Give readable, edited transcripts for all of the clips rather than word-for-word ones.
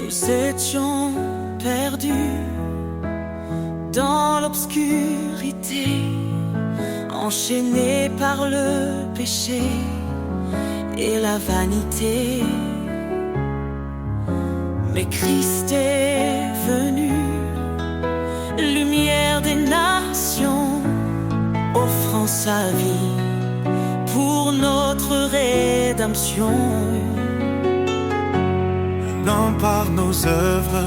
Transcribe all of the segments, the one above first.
Nous étions perdus dans l'obscurité, enchaînés par le péché et la vanité. Mais Christ est venu, lumière des nations, offrant sa vie pour notre rédemption. Non par nos œuvres,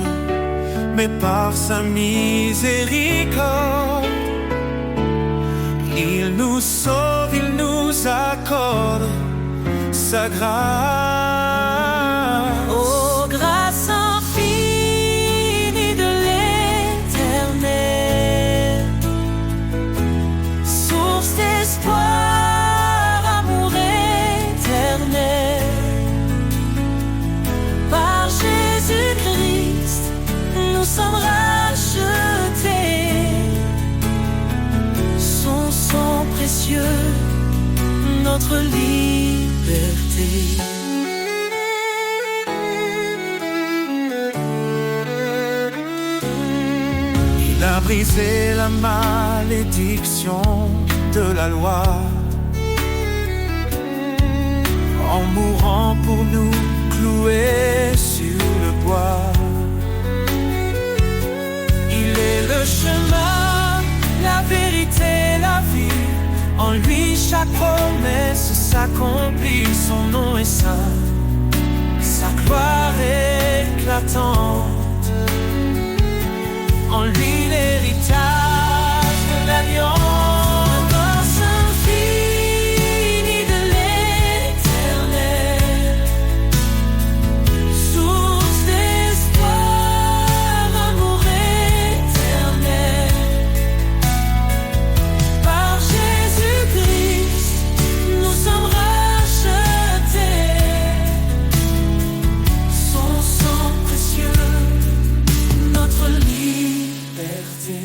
mais par sa miséricorde. Il nous sauve, il nous accorde sa grâce. Oh, grâce infinie de l'Éternel, source d'espoir, amour éternel. Par Jésus-Christ, nous sommes rachetés. Son sang précieux, notre liberté. Il a brisé la malédiction de la loi en mourant pour nous cloués sur le bois. Il est le chemin, la vérité, la vie. En lui chaque promesse s'accomplit. Son nom est saint, sa gloire éclatante. En lui l'héritage de l'alliance. Grâce infinie de l'Éternel, source d'espoir, amour éternel. Par Jésus-Christ, nous sommes rachetés. Son sang précieux, notre liberté.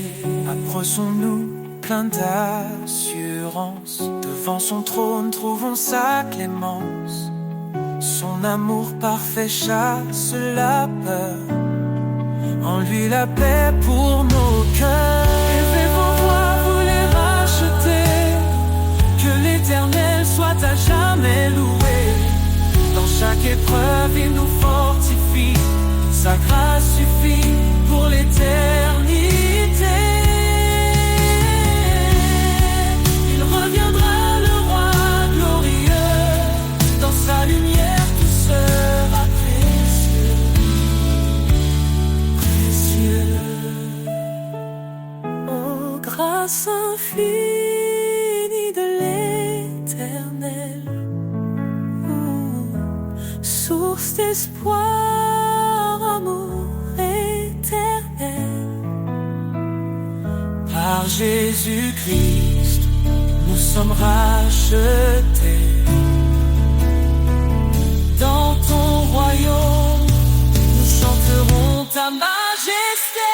Approchons-nous plein d'assurance. Devant son trône, trouvons sa clémence. Son amour parfait chasse la peur. En lui la paix pour nos cœurs. Élevez vos voix, vous les rachetez. Que l'Éternel soit à jamais loué. Dans chaque épreuve, il nous fortifie. Sa grâce suffit pour l'éternité. Il reviendra le roi glorieux. Dans sa lumière tout sera précieux, précieux. Oh, grâce infinie de l'Éternel, source d'espoir, amour éternel. Par Jésus-Christ, nous sommes rachetés. Dans ton royaume, nous chanterons ta majesté.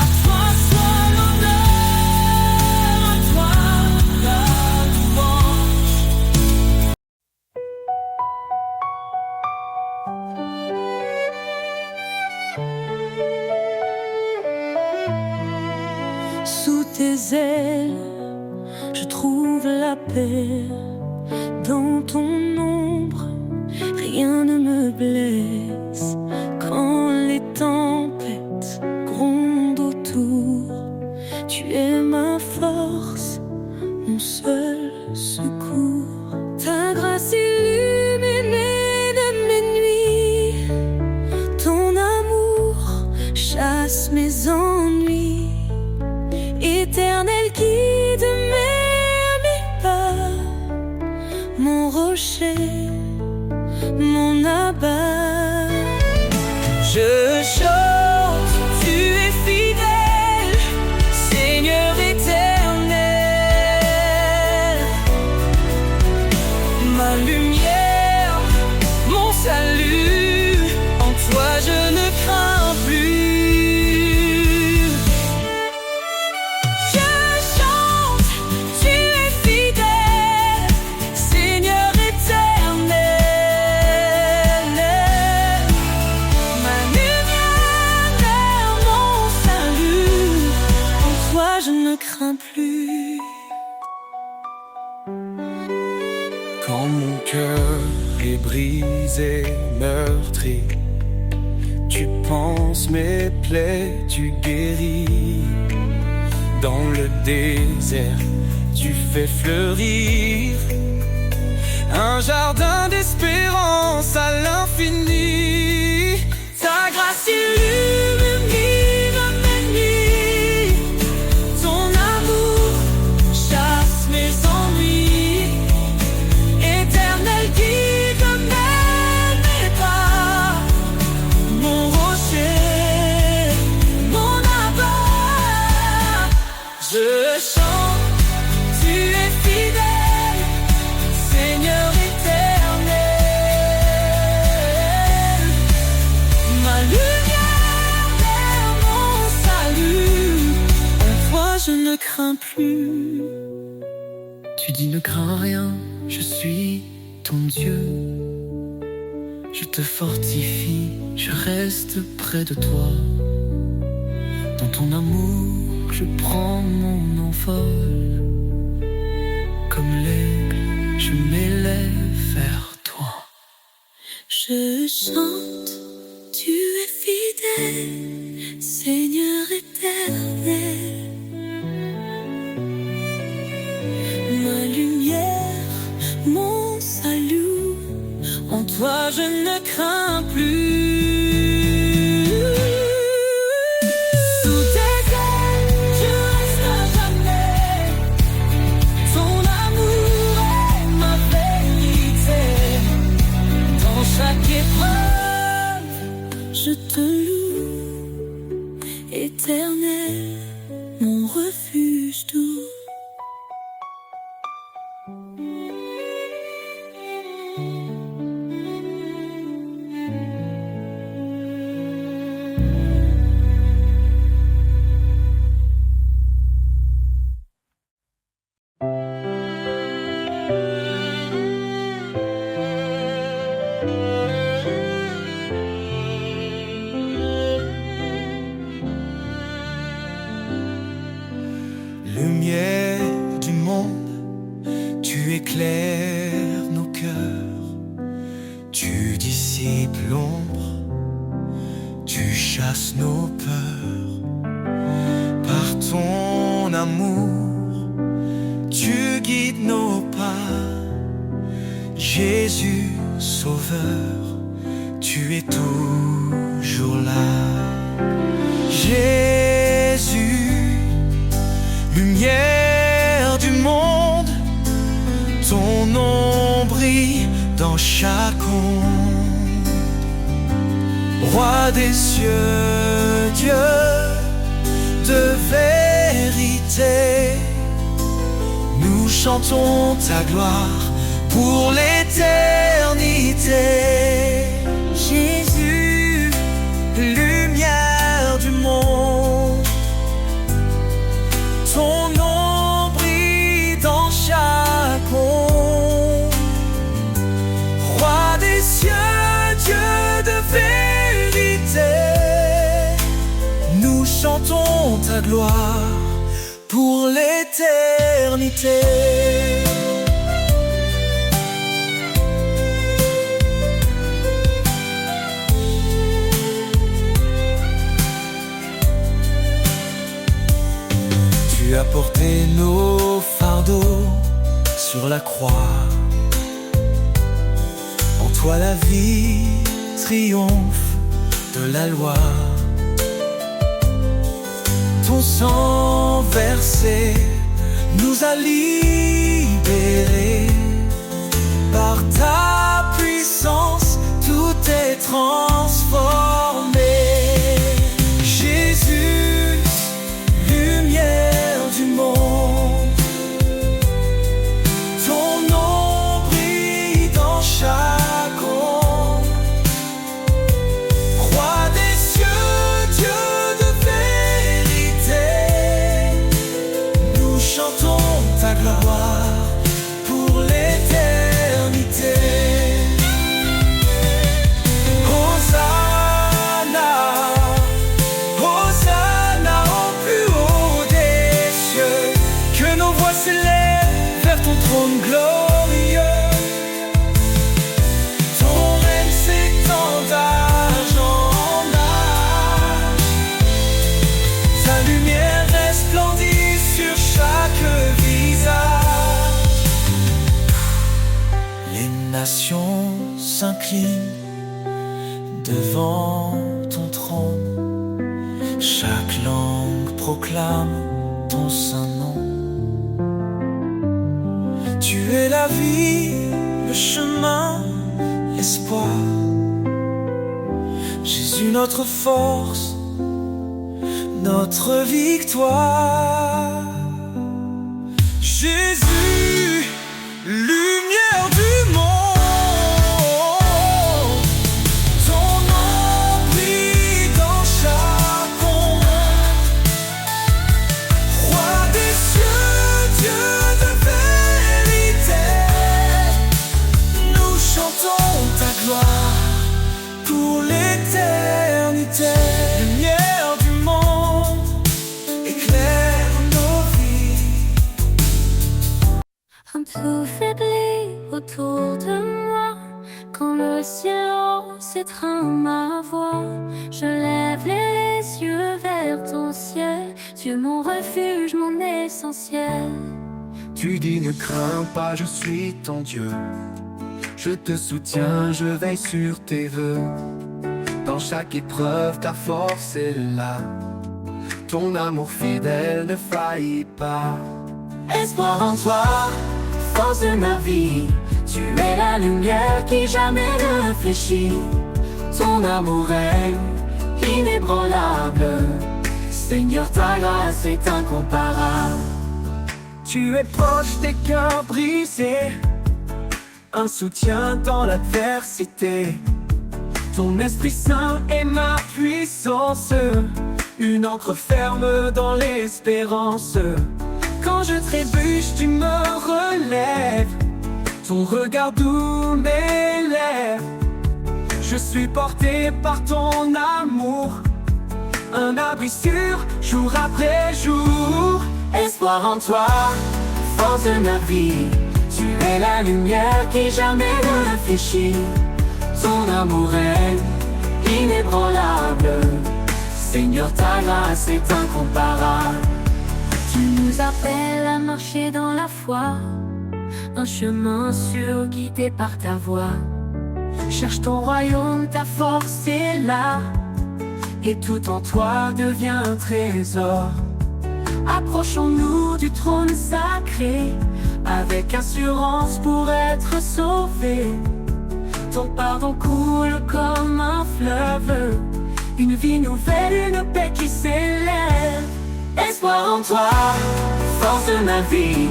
À toi soit l'honneur, à toi la louange. Sous tes ailes, je trouve la paix. Dans ton ombre, rien ne me blesse. Quand les tempêtes grondent autour, tu es ma force, mon seul secours. Ta grâce illuminée de mes nuits, ton amour chasse mes ennuis. Éternel guide mes pas, mon rocher, mon abat. Je chante, tu es fidèle, Seigneur éternel. Ma lumière, mon salut, en toi je ne crains plus. Je chante, tu es fidèle, Seigneur éternel. Quand mon cœur est brisé, meurtri, tu panses mes plaies, tu guéris. Dans le désert, tu fais fleurir un jardin d'espérance à l'infini. Ta grâce illumine mes nuits, ton amour chasse mes ennuis. Éternel guide mes pas, mon rocher, mon abat. Je chante, tu es fidèle, Seigneur éternel. Ma lumière vers mon salut, en toi je ne crains plus. Tu dis ne crains rien, je suis ton Dieu. Je te fortifie, je reste près de toi. Dans ton amour, je prends mon envol. Comme l'aigle, je m'élève vers toi. Je chante, tu es fidèle, Seigneur éternel. Ma lumière, mon salut, en toi je ne crains plus. Sous tes ailes, je reste à jamais. Ton amour est ma vérité. Dans chaque épreuve, je te loue, éternel, mon refuge doux. Lumière du monde, tu éclaires nos cœurs, tu dissipes l'ombre, tu chasses nos peurs. Par ton amour, tu guides nos pas. Jésus, Sauveur, tu es toujours là. Jésus, lumière du monde, ton nom brille dans chaque onde. Roi des cieux, Dieu de vérité, nous chantons ta gloire pour l'éternité. Jésus, lumière du monde, ton nom brille dans chaque onde. Roi des cieux, Dieu de vérité, nous chantons ta gloire pour l'éternité. Tu as porté nos fardeaux sur la croix. En toi la vie triomphe de la loi. Ton sang versé nous a libérés. Par ta puissance, tout est transformé. Jésus, lumière du monde, ton nom brille dans chaque onde. Roi des cieux, Dieu de vérité, nous chantons ta gloire pour les nations s'inclinent devant ton trône. Chaque langue proclame ton saint nom. Tu es la vie, le chemin, l'espoir. Jésus, notre force, notre victoire. Jésus, lumière du monde, ton nom brille dans chaque ombre. Roi des cieux, Dieu de vérité, nous chantons ta gloire pour l'éternité. Lumière du monde, éclaire nos vies. Un peu faibli autour de moi, quand le silence étreint ma voix, je lève les yeux vers ton ciel, Dieu mon refuge, mon essentiel. Tu dis ne crains pas, je suis ton Dieu. Je te soutiens, je veille sur tes vœux. Dans chaque épreuve, ta force est là. Ton amour fidèle ne faillit pas. Espoir en toi, force de ma vie, tu es la lumière qui jamais ne fléchit. Ton amour est inébranlable, Seigneur, ta grâce est incomparable. Tu es proche des cœurs brisés, un soutien dans l'adversité. Ton Esprit Saint est ma puissance, une ancre ferme dans l'espérance. Quand je trébuche, tu me relèves, ton regard doux m'élève. Je suis porté par ton amour, un abri sûr, jour après jour. Espoir en toi, force de ma vie, tu es la lumière qui jamais ne fléchit. Ton amour est inébranlable, Seigneur, ta grâce est incomparable. Tu nous appelles à marcher dans la foi, un chemin sûr guidé par ta voix. Cherche ton royaume, ta force est là, et tout en toi devient un trésor. Approchons-nous du trône sacré, avec assurance pour être sauvés. Ton pardon coule comme un fleuve, une vie nouvelle, une paix qui s'élève. Espoir en toi, force de ma vie,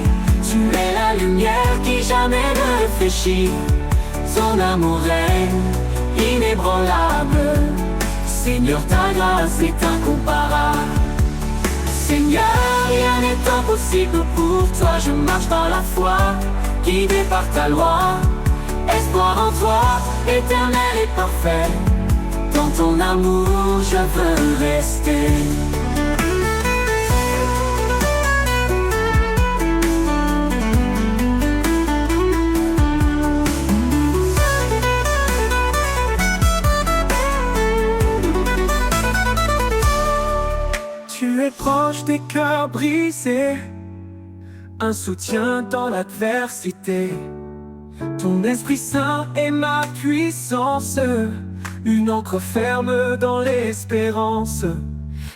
tu es la lumière qui jamais ne fléchit. Ton amour est inébranlable, Seigneur, ta grâce est incomparable. Seigneur, rien n'est impossible pour toi, je marche dans la foi, guidé par ta loi. Espoir en toi, éternel et parfait, dans ton amour je veux rester. Tu es proche des cœurs brisés, un soutien dans l'adversité. Ton Esprit Saint est ma puissance, une ancre ferme dans l'espérance.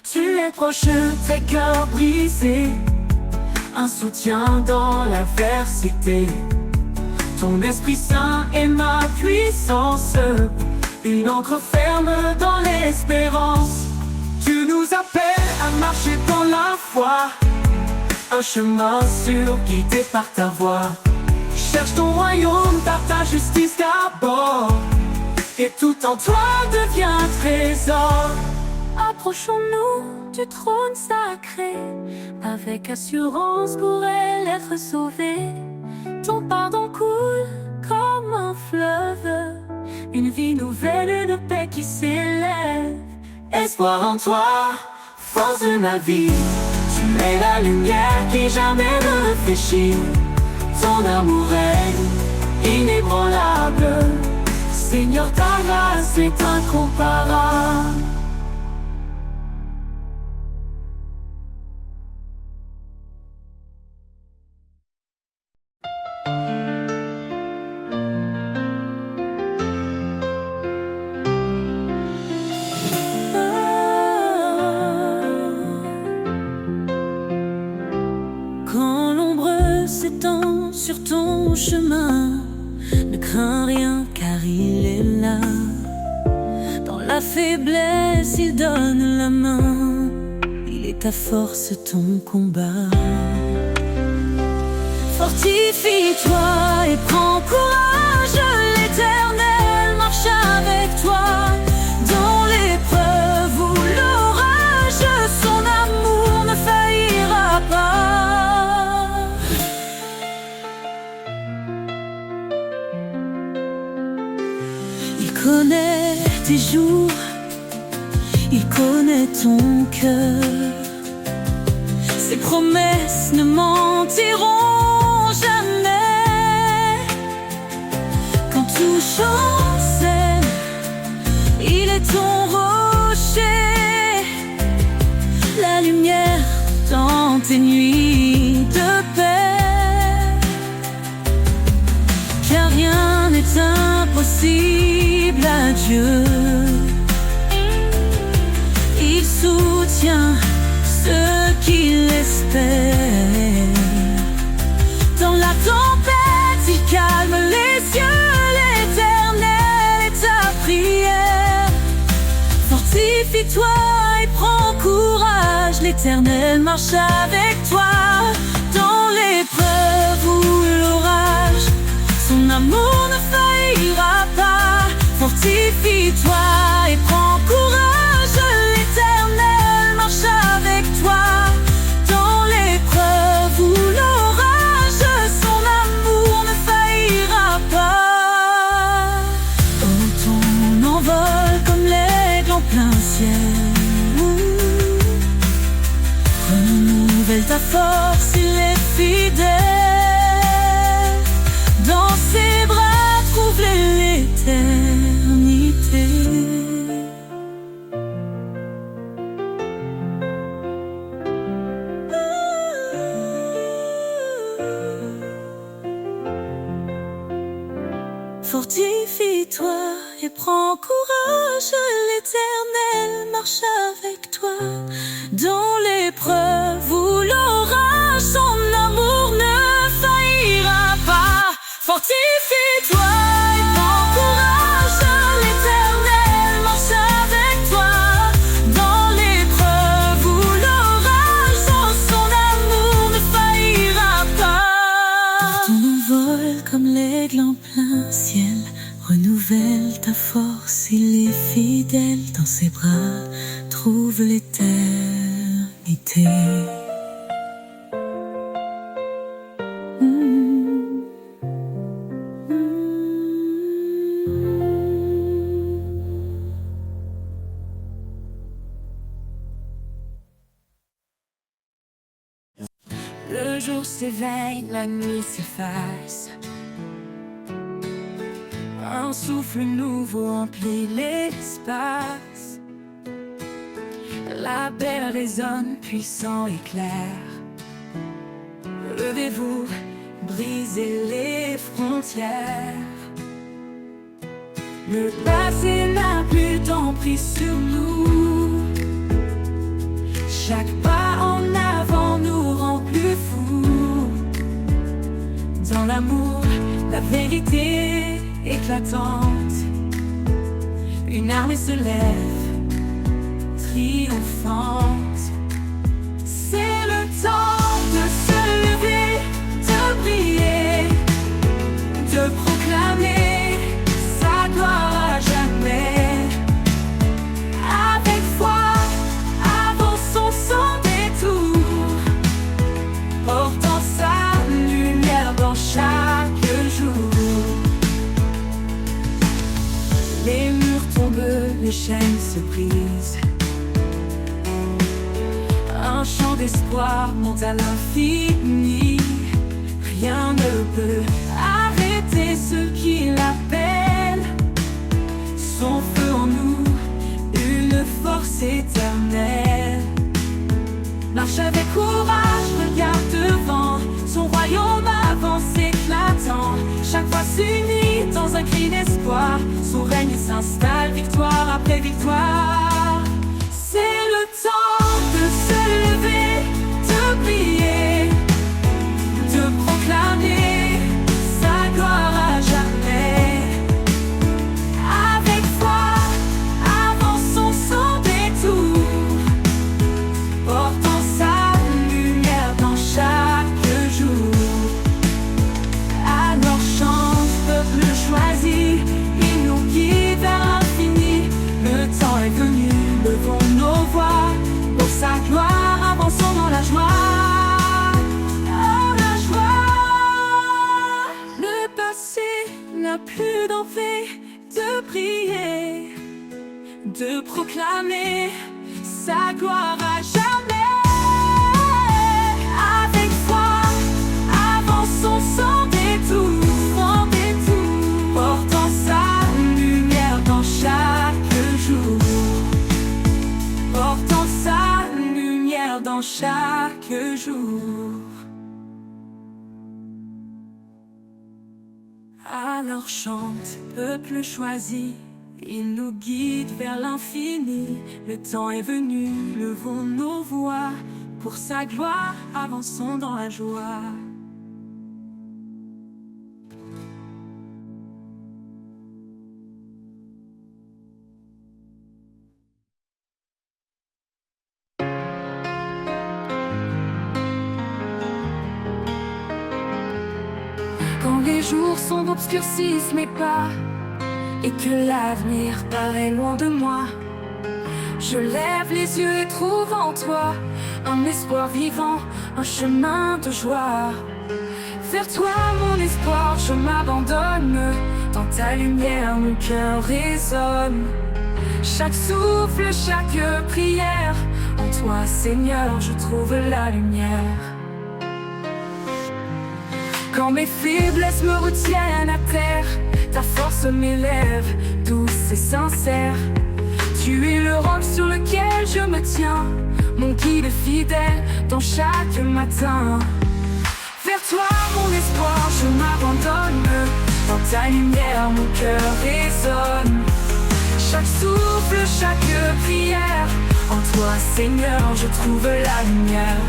Tu es proche des cœurs brisés, un soutien dans l'adversité. Ton Esprit Saint est ma puissance, une ancre ferme dans l'espérance. Tu nous appelles à marcher dans la foi, un chemin sûr guidé par ta voix. Cherche ton royaume, par ta justice d'abord, et tout en toi devient un trésor. Approchons-nous du trône sacré, avec assurance pour elle être sauvée. Ton pardon coule comme un fleuve, une vie nouvelle, une paix qui s'élève. Espoir en toi, force de ma vie, tu es la lumière qui jamais ne fléchit. Ton amour est inébranlable, Seigneur, ta grâce est incomparable. chemin. Ne crains rien car il est là. Dans la faiblesse, il donne la main. Il est ta force, ton combat. Fortifie-toi et prends courage. L'Éternel marche avec toi. Dans l'épreuve ou l'orage, son amour ne faillira pas. Il connaît tes jours, il connaît ton cœur. Ses promesses ne mentiront jamais. Quand tout chancelle, il est ton rocher. La lumière dans tes nuits de paix. Car rien n'est impossible à Dieu. Il soutient ceux qui l'espèrent. Dans la tempête, il calme les cieux. L'Éternel est ta prière. Fortifie-toi et prends courage. L'Éternel marche avec toi. Dans l'épreuve ou l'orage, son amour ne faillira pas. Fortifie-toi et prends courage. L'Éternel marche avec toi. Dans l'épreuve ou l'orage, son amour ne faillira pas. Oh, ton envol comme l'aigle en plein ciel. Renouvelle ta force, il est fidèle. Dans ses bras, trouve l'éternité. Fortifie-toi et prends courage. L'Éternel marche avec toi. Dans l'épreuve ou l'orage, son amour ne faillira pas. Fortifie-toi et prends courage. L'Éternel marche avec toi. Dans l'épreuve ou l'orage, son amour ne faillira pas. Ton envol comme l'aigle en plein ciel. Renouvelle ta force, il est fidèle. Dans ses bras, trouve l'éternité. Le jour s'éveille, la nuit s'efface. Un souffle nouveau emplit l'espace. La paix résonne, puissant et clair. Levez-vous, brisez les frontières. Le passé n'a plus d'emprise sur nous. Chaque pas en avant nous rend plus fous. Dans l'amour, la vérité éclatante, une armée se lève, triomphante. C'est le temps de se lever, de prier, de proclamer sa gloire à jamais. Avec foi, avançons sans détour, portant sa lumière dans chaque jour. Les murs tombent, les chaînes se brisent. Un chant d'espoir monte à l'infini. Rien ne peut arrêter ceux qui l'appellent. Son feu en nous, une force éternelle. Marche avec courage, regarde devant. Son royaume avance éclatant. Chaque fois s'unit dans un cri d'espoir. Son règne s'installe, victoire après victoire. C'est le temps de se lever, de prier, de proclamer sa n'a plus d'envie de prier, de proclamer sa gloire à jamais. Avec foi, avançons sans détour, portant sa lumière dans chaque jour, portant sa lumière dans chaque jour. Alors chante, peuple choisi, il nous guide vers l'infini. Le temps est venu, levons nos voix, pour sa gloire, avançons dans la joie. Quand les jours sombres obscurcissent mes pas et que l'avenir paraît loin de moi, je lève les yeux et trouve en toi un espoir vivant, un chemin de joie. Vers toi mon espoir, je m'abandonne. Dans ta lumière mon cœur résonne. Chaque souffle, chaque prière, en toi Seigneur je trouve la lumière. Quand mes faiblesses me retiennent à terre, ta force m'élève, douce et sincère. Tu es le roc sur lequel je me tiens, mon guide fidèle dans chaque matin. Vers toi mon espoir, je m'abandonne. Dans ta lumière mon cœur résonne. Chaque souffle, chaque prière, en toi Seigneur je trouve la lumière.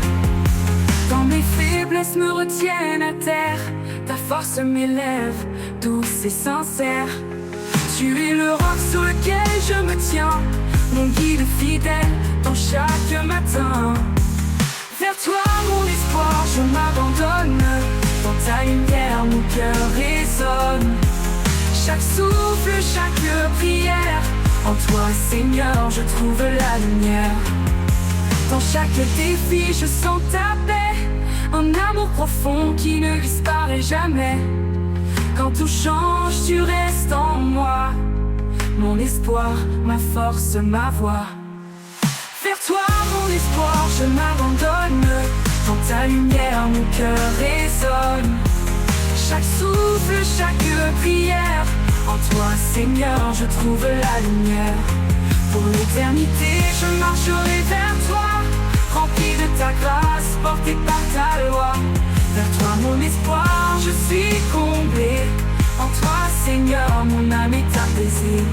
Quand mes faiblesses me retiennent à terre, ta force m'élève, douce et sincère. Tu es le roc sur lequel je me tiens, mon guide fidèle dans chaque matin. Vers toi mon espoir, je m'abandonne. Dans ta lumière mon cœur résonne. Chaque souffle, chaque prière, en toi Seigneur je trouve la lumière. Dans chaque défi je sens ta paix, un amour profond qui ne disparaît jamais. Quand tout change, tu restes en moi, mon espoir, ma force, ma voix. Vers toi mon espoir, je m'abandonne. Dans ta lumière mon cœur résonne. Chaque souffle, chaque prière, en toi Seigneur je trouve la lumière. Pour l'éternité je marcherai vers toi, rempli de ta grâce, porté par ta loi. Vers toi mon espoir, je suis comblé. En toi Seigneur, mon âme est apaisée.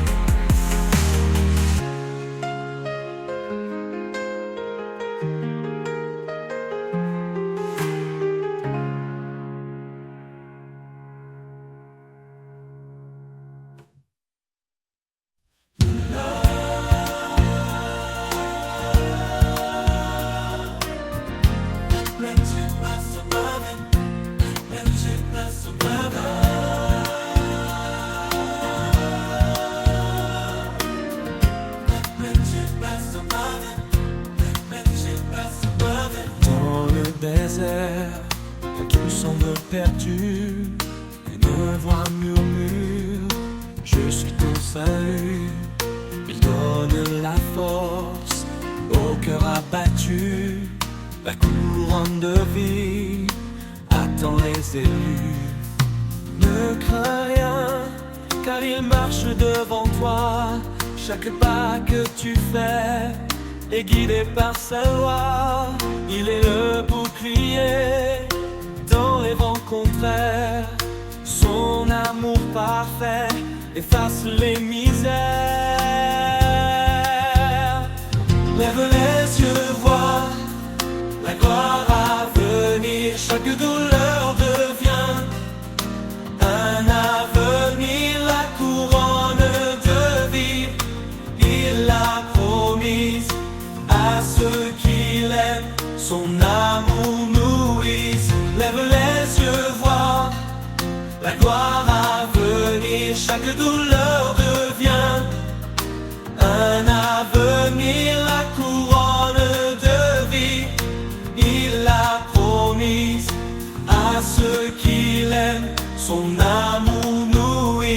Tout semble perdu, une voix murmure, je suis ton salut. Il donne la force au cœur abattu. La couronne de vie attend les élus. Ne crains rien, car il marche devant toi. Chaque pas que tu fais est guidé par sa loi. Il est le bouclier dans les vents contraires. Son amour parfait efface les misères. Lève les yeux, vois la gloire à venir. Chaque douleur devient un avenir. La couronne de vie, il l'a promise à ceux qui l'aiment. Son amour nourrisse. Lève les yeux, vois la gloire à venir. Chaque douleur devient un avenir. La couronne de vie, il l'a promise à ceux qui l'aiment. Son amour nourrit.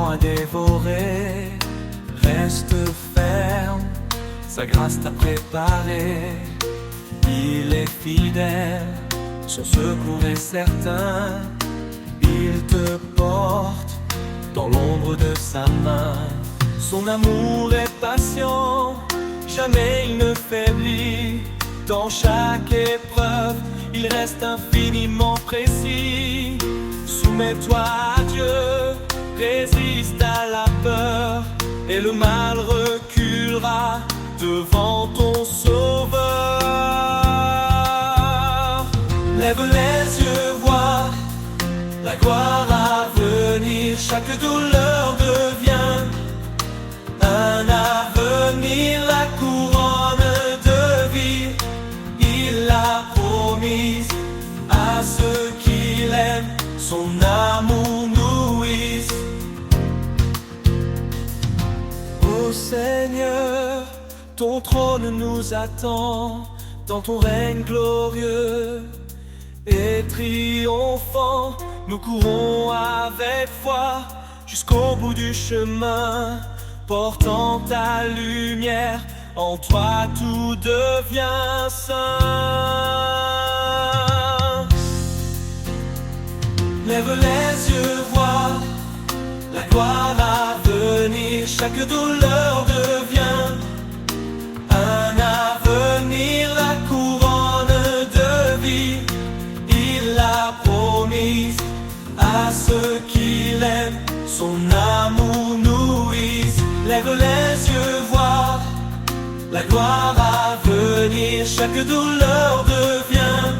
à dévorer. Reste ferme, sa grâce t'a préparé. Il est fidèle, son secours est certain. Il te porte dans l'ombre de sa main. Son amour est patient, jamais il ne faiblit. Dans chaque épreuve, il reste infiniment précis. Soumets-toi à Dieu, résiste à la peur, et le mal reculera devant ton Sauveur. Lève les yeux, vois la gloire à venir. Chaque douleur devient un avenir. La couronne de vie, il l'a promise à ceux qui l'aiment. Son amour nourrisse. Ô Seigneur, ton trône nous attend dans ton règne glorieux et triomphant. Nous courons avec foi jusqu'au bout du chemin, portant ta lumière. En toi tout devient saint. Lève les yeux, vois la gloire à venir. Chaque douleur devient un avenir. La couronne de vie, il l'a promise à ceux qui l'aiment. Son amour nourrisse. Lève les yeux, vois la gloire à venir. Chaque douleur devient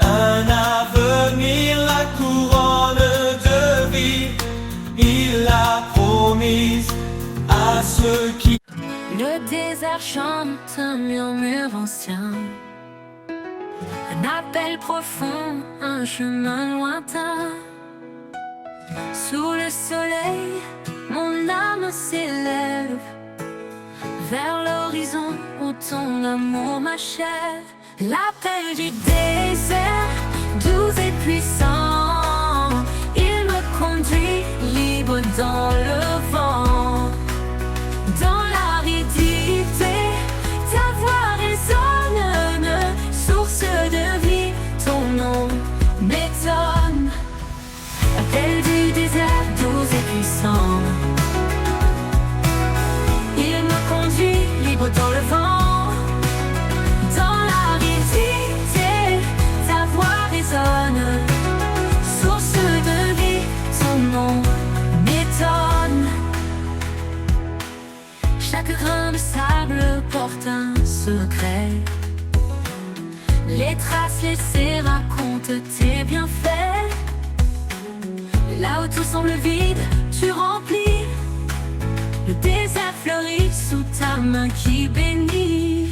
un avenir. La couronne de vie, il l'a promise à ceux qui... Le désert chante un murmure ancien, un appel profond, un chemin lointain. Sous le soleil, mon âme s'élève vers l'horizon où ton amour m'achève. L'appel du désert, doux et puissant, il me conduit libre dans le vent. Dans l'aridité, ta voix résonne, source de vie, ton nom m'étonne. L'appel du désert, doux et puissant, il me conduit libre dans le vent. Dans l'aridité, ta voix résonne, source de vie, ton nom m'étonne. Chaque grain de sable porte un secret. Les traces laissées racontent tes bienfaits. Là où tout semble vide, tu remplis. Le désert fleurit sous ta main qui bénit.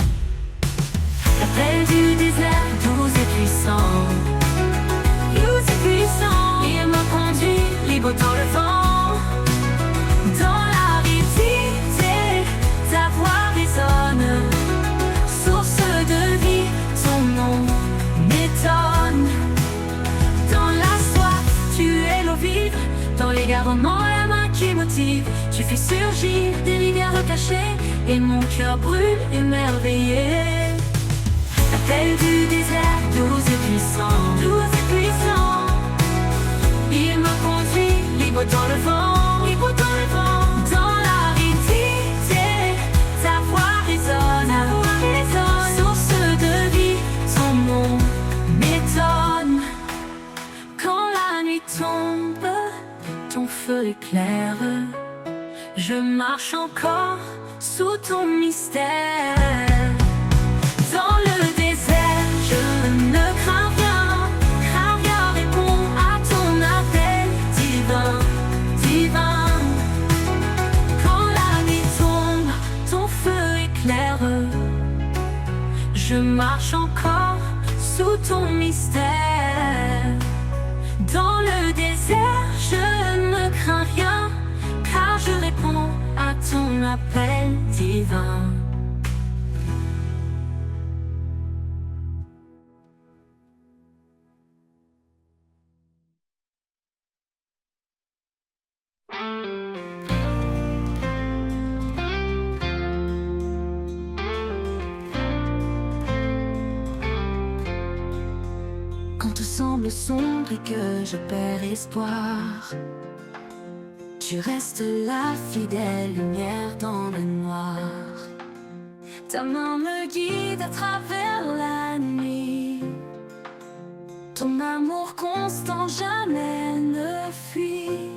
L'appel du désert, doux et puissant, il me conduit libre dans le vent. Dans l'aridité, ta voix résonne, source de vie, ton nom m'étonne. Dans la soif, tu es l'eau vive, dans l'égarement, la main qui motive. Tu fais surgir des rivières cachées, et mon cœur brûle émerveillé. L'appel du désert, doux et puissant, il me conduit libre dans le vent, libre dans le vent. Dans l'aridité, ta voix résonne, source de vie, ton nom m'étonne. Quand la nuit tombe, ton feu éclaire, je marche encore sous ton mystère. Dans le désert, je ne crains rien, réponds à ton appel divin, divin. Quand la nuit tombe, ton feu éclaire, je marche encore sous ton mystère. Dans le désert, je ne crains rien, car je réponds à ton appel divin. me sombre et que je perds espoir, tu restes la fidèle lumière dans le noir. Ta main me guide à travers la nuit, ton amour constant jamais ne fuit.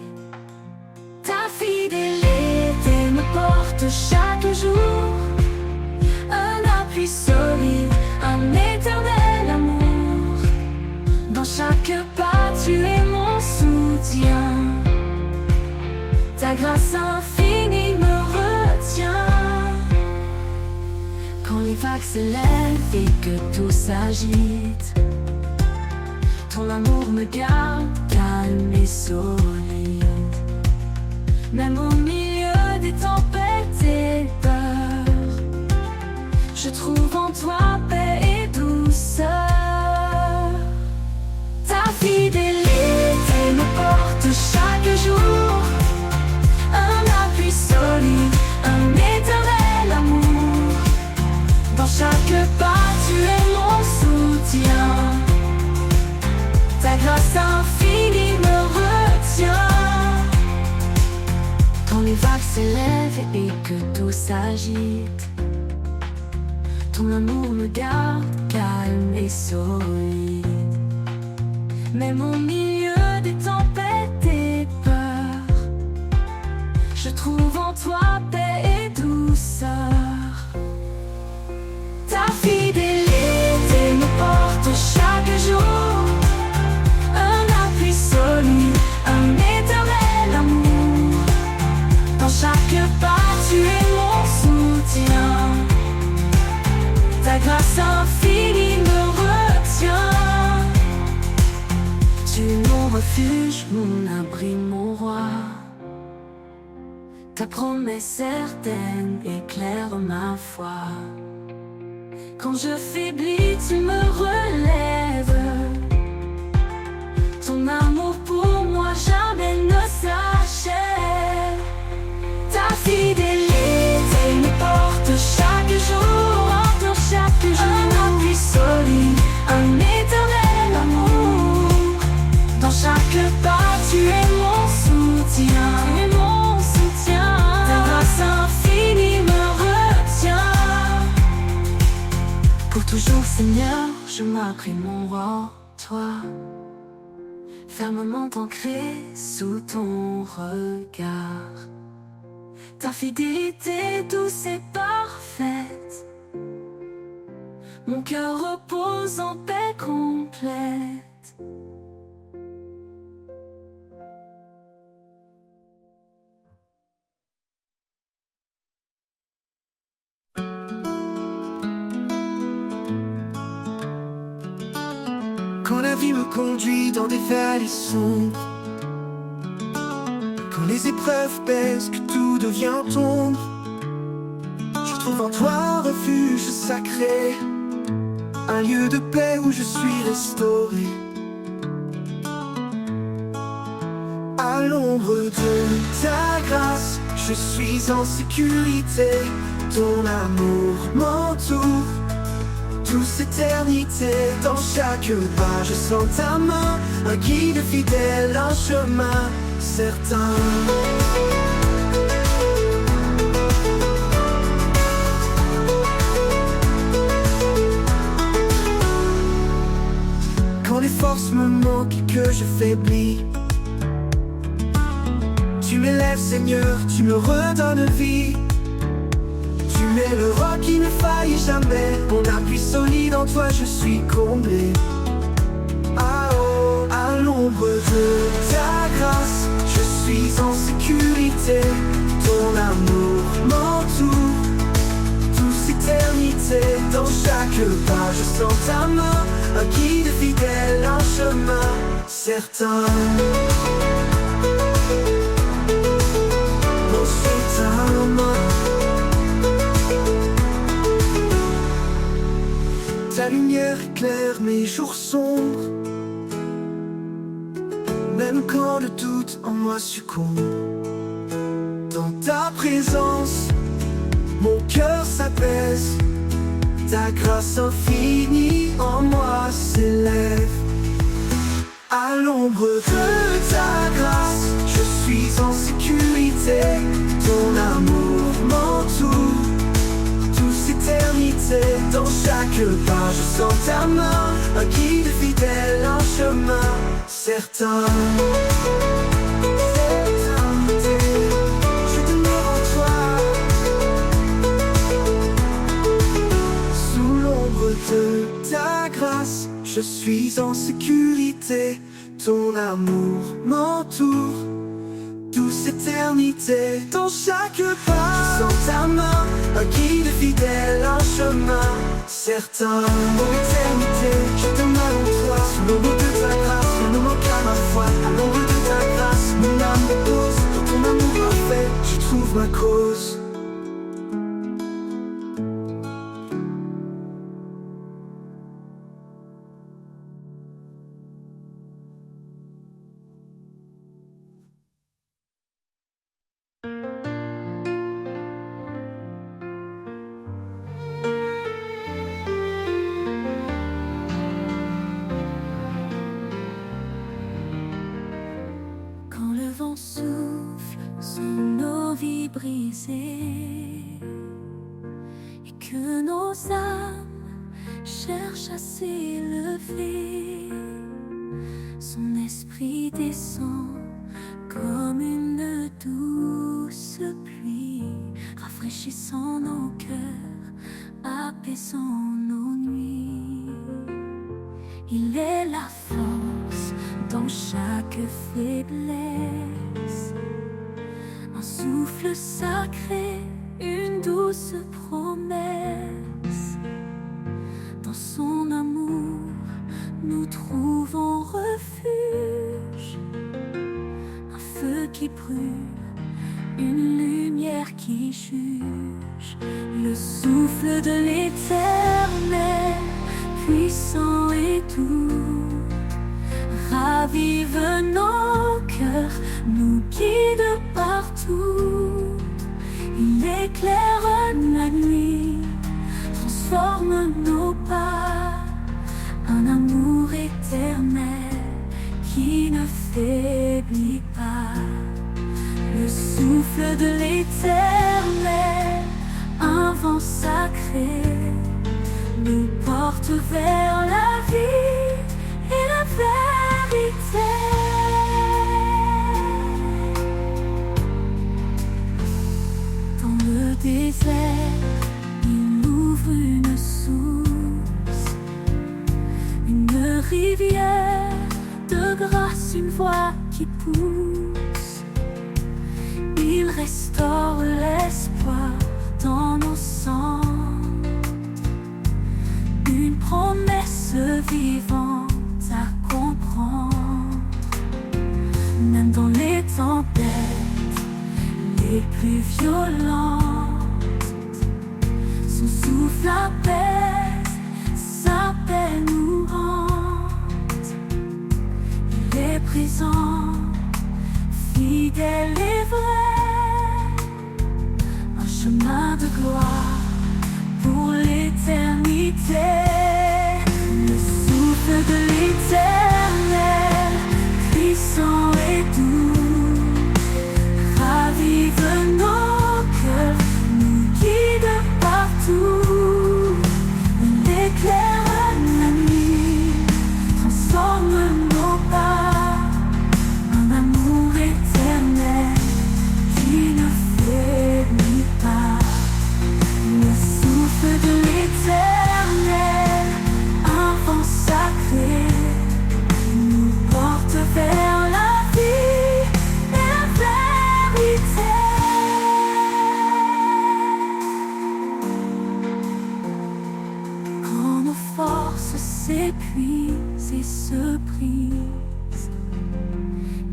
Ta fidélité me porte chaque jour, un appui solide, un éternel amour. Dans chaque pas tu es mon soutien, ta grâce infinie me retient. Quand les vagues s'élèvent et que tout s'agite, ton amour me garde calme et solide. Même au milieu des tempêtes et peurs, je trouve en toi paix et douceur. Ta fidélité me porte chaque jour, un appui solide, un éternel amour. Dans chaque pas tu es mon soutien, ta grâce infinie me retient. Quand les vagues s'élèvent et que tout s'agite, ton amour me garde calme et solide. Même au milieu des tempêtes et peurs, je trouve en toi paix et douceur. Ta fidélité me porte chaque jour, un appui solide, un éternel amour. Dans chaque pas tu es mon soutien, ta grâce infinie me retient. Tu es mon refuge, mon abri, mon roi. Ta promesse certaine éclaire ma foi. Quand je faiblis, tu me relèves. Ton amour pour moi jamais ne s'achève. Ta fidélité me porte chaque jour, dans chaque jour. Un appui solide, un éternel amour. Dans chaque pas tu es mon soutien, tu es mon soutien. Ta grâce infinie me retient. Pour toujours Seigneur, je m'apprie mon roi, toi, fermement ancré sous ton regard. Ta fidélité douce et parfaite, mon cœur repose en paix complète. Quand la vie me conduit dans des vallées sombres, quand les épreuves pèsent, que tout devient ombre, je trouve en toi un refuge sacré, un lieu de paix où je suis restauré. À l'ombre de ta grâce, je suis en sécurité. Ton amour m'entoure, douce éternité. Dans chaque pas je sens ta main, un guide fidèle, un chemin certain. Quand les forces me manquent et que je faiblis, tu m'élèves Seigneur, tu me redonnes vie. Tu es le roi qui ne faillit jamais, mon appui solide, en toi je suis comblé. Ah oh, à l'ombre de ta grâce, je suis en sécurité. Ton amour m'entoure, douce éternité. Dans chaque pas je sens ta main, un guide fidèle, un chemin certain. Oh, c'est ta main. Ta lumière éclaire mes jours sombres, même quand le doute en moi succombe. Dans ta présence, mon cœur s'apaise, ta grâce infinie en moi s'élève. À l'ombre de ta grâce, je suis en sécurité. Ton amour m'entoure, douce éternité. Dans chaque pas, je sens ta main, un guide fidèle, un chemin certain. Je demeure en toi. Sous l'ombre de ta grâce, je suis en sécurité. Ton amour m'entoure, douce éternité. Dans chaque pas, je sens ta main, un guide fidèle, un chemin certain. Pour éternité, je demeure en toi. Sous l'ombre de ta grâce, rien ne manque à ma foi. À l'ombre de ta grâce, mon âme repose. Dans ton amour parfait, je trouve ma cause. Quand le vent souffle sur nos vies brisées et que nos âmes cherchent à s'élever, son esprit descend comme une douce pluie, rafraîchissant nos cœurs, apaisant nos nuits. Il est la force dans chaque faiblesse, un souffle sacré, une douce promesse. Dans son amour, nous trouvons refuge, un feu qui brûle, une lumière qui juge, le souffle de l'éternel, puissant et doux, ravive nos cœurs, nous guide partout. Il éclaire la nuit, transforme nos pas, un amour éternel qui ne faiblit pas. Le souffle de l'éternel, un vent sacré, nous porte vers la vie et la vérité. Dans le désert, il ouvre une source, une rivière de grâce, une voix qui pousse. Il restaure l'espoir dans nos sangs, une promesse vivante à comprendre. Même dans les tempêtes les plus violentes, son souffle apaise, sa paix nous hante. Il est présent, fidèle et vrai, un chemin de gloire pour l'éternité. Le souffle de l'éternel, puissant et doux, ravive nos cœurs, nous guide partout. Il éclaire la nuit, transforme nos pas, un amour éternel qui ne faiblit pas. Le souffle de l'éternel, un vent sacré, nous porte vers la vie et la vérité. Quand nos forces s'épuisent et se brisent,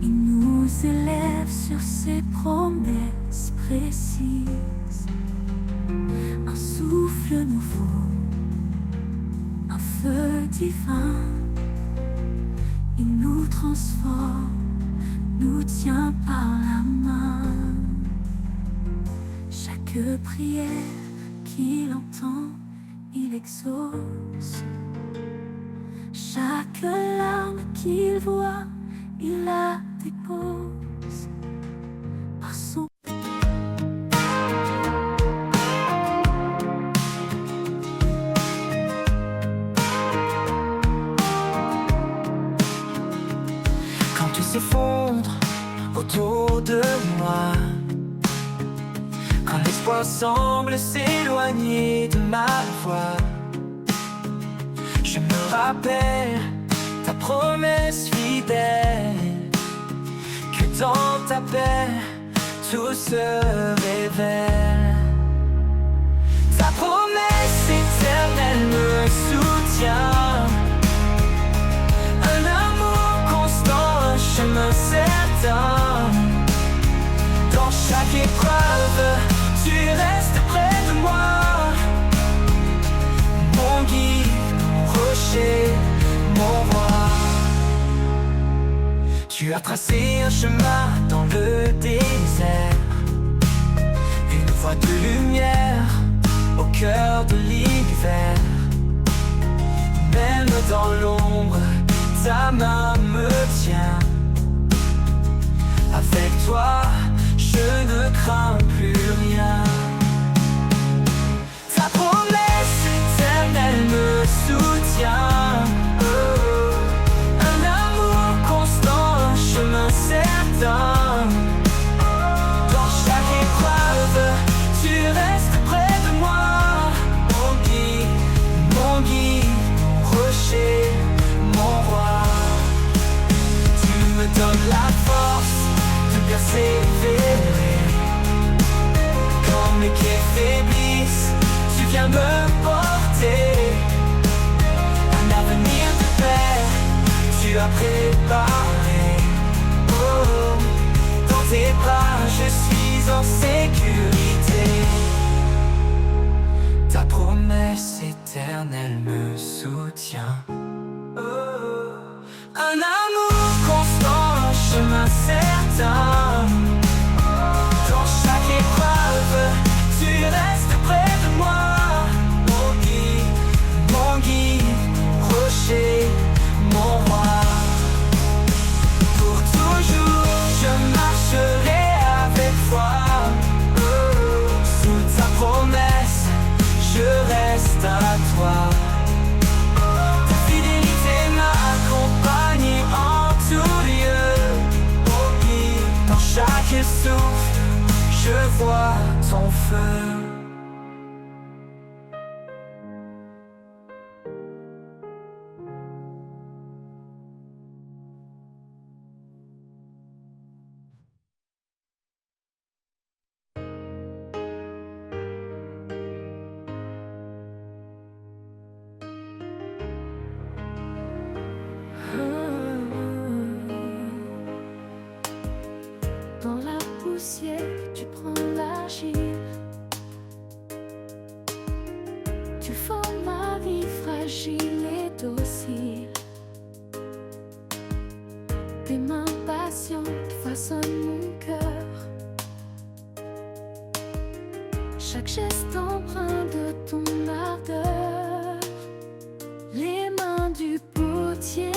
il nous élève sur ses promesses précises. Un souffle nouveau, un feu divin, il nous transforme, nous tient par la main. Chaque prière qu'il entend, il exauce. Chaque larme qu'il voit, il la dépose par son. Quand tout s'effondre autour de moi, quand l'espoir semble s'éloigner de ma voix, je me rappelle ta promesse fidèle, que dans ta paix tout se révèle. Ta promesse éternelle me soutient, un amour constant, un chemin certain. Dans chaque épreuve, tu restes près de moi, mon guide, mon rocher, mon roi. Tu as tracé un chemin dans le désert, une voie de lumière au cœur de l'hiver. Même dans l'ombre, ta main me tient. Avec toi, je ne crains plus rien. Ta promesse éternelle me soutient, un amour constant, un chemin certain. Dans chaque épreuve, tu restes près de moi, mon rocher, mon roi. Tu me donnes la force de persévérer. Quand mes pieds faiblissent, tu viens me porter. Un avenir de paix, tu as préparé. Oh, dans tes bras, je suis en sécurité. Ta promesse éternelle me soutient. Oh, un amour constant, un chemin certain. Dans chaque épreuve, tu restes près de moi, mon guide, rocher, mon roi. Pour toujours, je marcherai avec toi. Sous ta promesse, je reste à toi. Ta fidélité m'accompagne en tout lieu. Dans chaque souffle, je vois ton feu. Dans la poussière, tu prends l'argile. Tu formes ma vie fragile et docile. Tes mains patientes façonnent mon cœur. Chaque geste empreint de ton ardeur. Les mains du potier,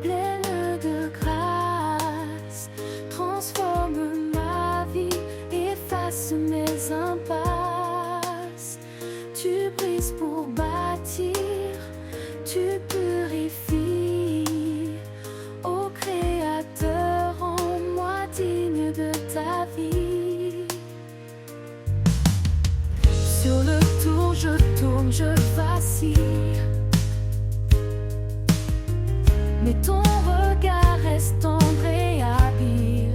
pleines de grâce, transforment ma vie, efface mes impasses. Tu brises pour bâtir, tu purifies. Ô Créateur, rends-moi digne de ta vie. Sur le tour, je tourne, je vacille. Mais ton regard reste tendre et habile.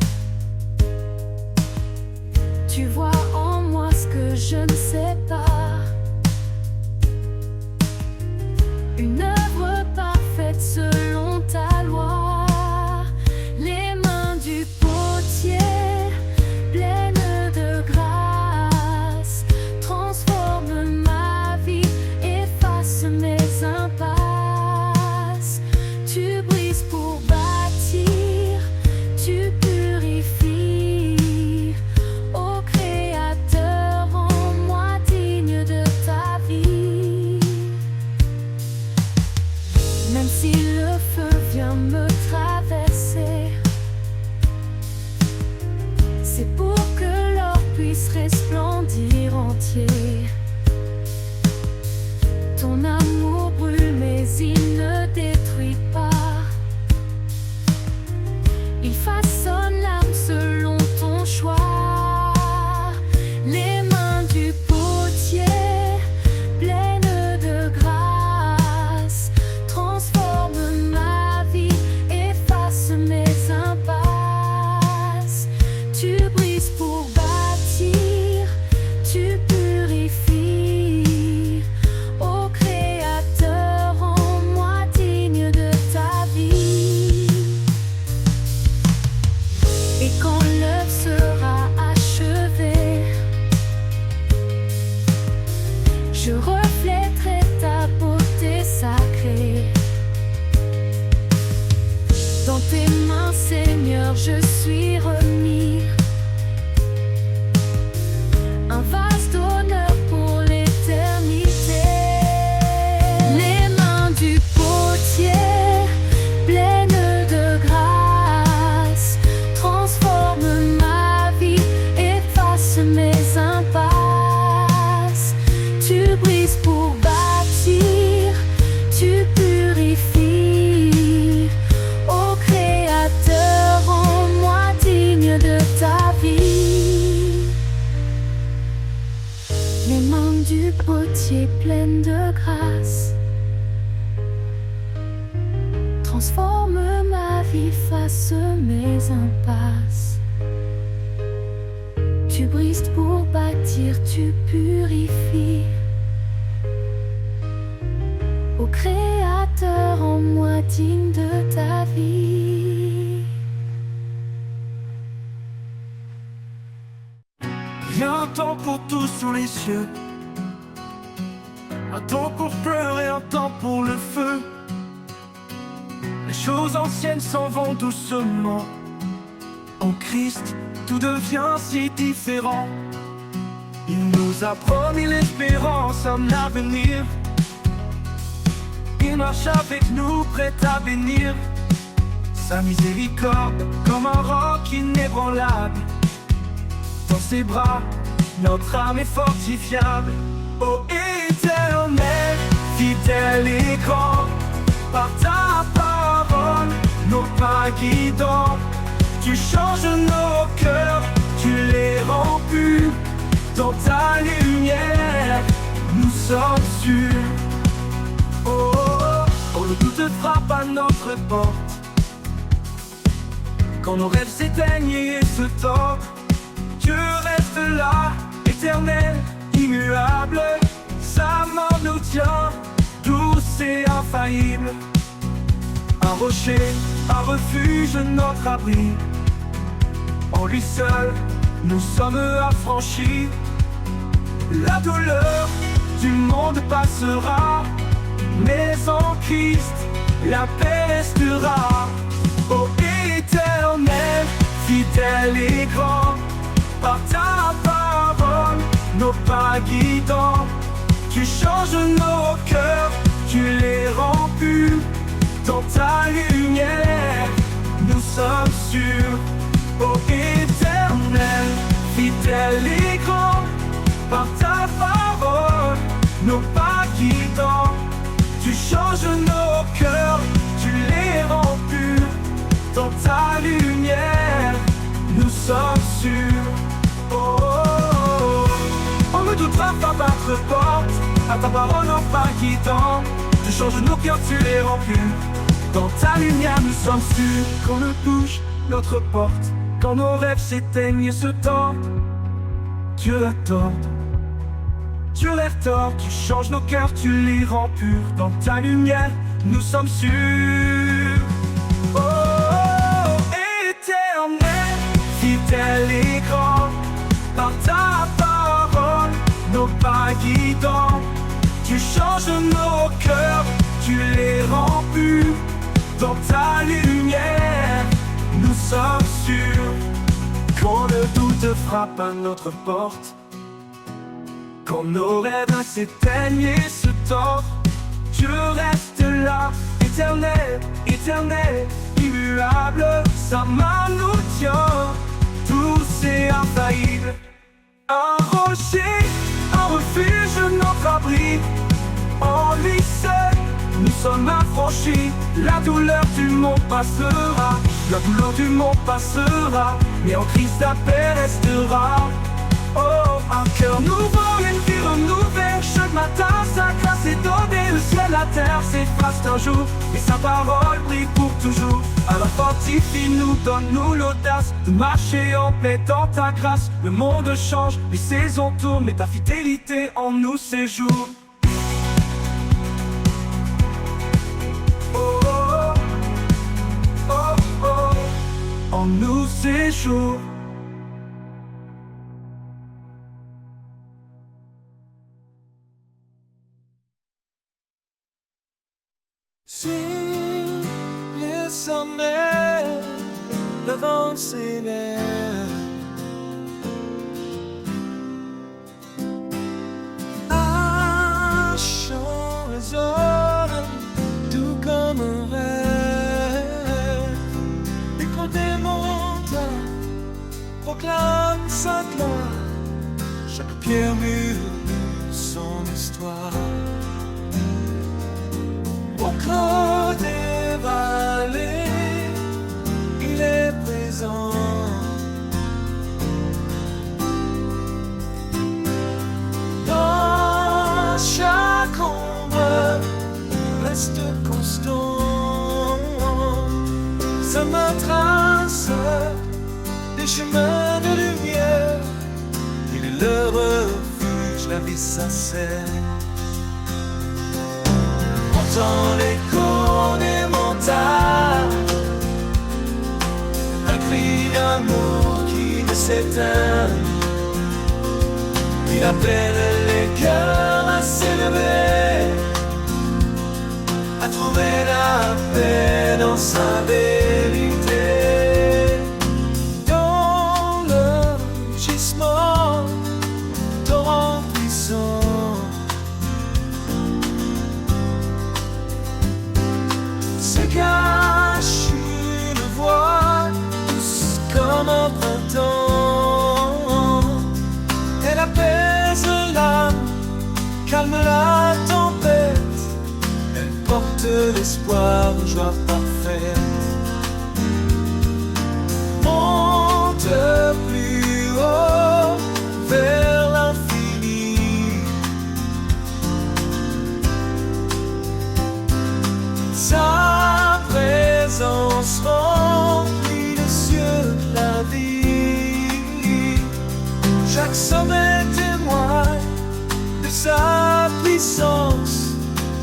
Tu vois en moi ce que je ne sais pas. Une œuvre parfaite selon ta loi. Les mains du potier, pleines de grâce, transforment ma vie, efface mes impasses. Tu brises pour bâtir, tu purifies. Ô Créateur, rends-moi digne du potier pleine de grâce. Transforme ma vie, face mes impasses. Tu brises pour bâtir, tu purifies. Ô Créateur, en moi digne de ta vie. Il y a un temps pour tous sous les cieux, un temps pour pleurer, un temps pour le feu. Les choses anciennes s'en vont doucement. En Christ, tout devient si différent. Il nous a promis l'espérance, un avenir. Il marche avec nous, prêt à bénir. Sa miséricorde, comme un roc inébranlable. Dans ses bras, notre âme est fortifiable. Ô Éternel, fidèle et grand, par ta parole, nos pas guidants. Tu changes nos cœurs, tu les rends purs. Dans ta lumière, nous sommes sûrs. Oh, oh, oh, le doute frappe à notre porte. Quand nos rêves s'éteignent et se tordent, Dieu reste là, éternel, immuable. Sa main nous tient, douce et infaillible. Un rocher, un refuge, notre abri. En lui seul, nous sommes affranchis. La douleur du monde passera, mais en Christ, la paix restera. Ô Éternel, fidèle et grand, par ta parole, nos pas guidants. Tu changes nos cœurs, tu les rends purs. Dans ta lumière, nous sommes sûrs. Ô Éternel, fidèle et grand, par ta parole, nos pas guidants. Tu changes nos cœurs, tu les rends purs. Dans ta lumière, nous sommes sûrs. Oh, oh, oh. On ne doutera pas battre porte, à ta parole, nos pas guidants. Tu changes nos cœurs, tu les rends purs. Dans ta lumière, nous sommes sûrs. Qu'on ne touche notre porte, quand nos rêves s'éteignent et se tordent, Dieu a tort, Dieu a tort. Tu changes nos cœurs, tu les rends purs. Dans ta lumière, nous sommes sûrs. Oh, oh, oh, Éternel, fidèle et grand, par ta parole, nos pas guidants. Tu changes nos cœurs, tu les rends purs. Dans ta lumière, nous sommes sûrs. Quand le doute frappe à notre porte, quand nos rêves s'éteignent et se tordent, Dieu reste là, éternel, éternel, immuable. Sa main nous tient, douce et infaillible. Un rocher, un refuge, notre abri. En lui seul, nous sommes affranchis. La douleur du monde passera, la douleur du monde passera, mais en Christ la paix restera. Oh, un cœur nouveau, une vie renouvelée. Chaque matin, sa grâce est donnée. Le ciel, la terre s'effacent un jour, et sa parole brille pour toujours. Alors fortifie-nous, donne-nous l'audace de marcher en paix dans ta grâce. Le monde change, les saisons tournent, mais ta fidélité en nous séjourne. En nous séjour. Si le sommet, le vent s'élève, un chant résonne, tout comme un rêve. Des montagnes proclame sa gloire, chaque pierre murmure son histoire. Au creux des vallées, il est présent. Dans décombres reste constant. Ça me trace des chemins de lumière. Il est le refuge, la vie sincère. Entends l'écho des montagnes, un cri d'amour qui ne s'éteint. Il appelle les cœurs à s'élever, à trouver la paix dans sa vérité. Dans le gisement, torrent puissant, se cache une voix douce comme un printemps. Elle apaise l'âme, calme la tempête. Elle porte l'espoir, joie parfaite. Monte plus haut vers l'infini. Sa présence remplit les cieux de la vie. Chaque sommet témoigne de sa puissance.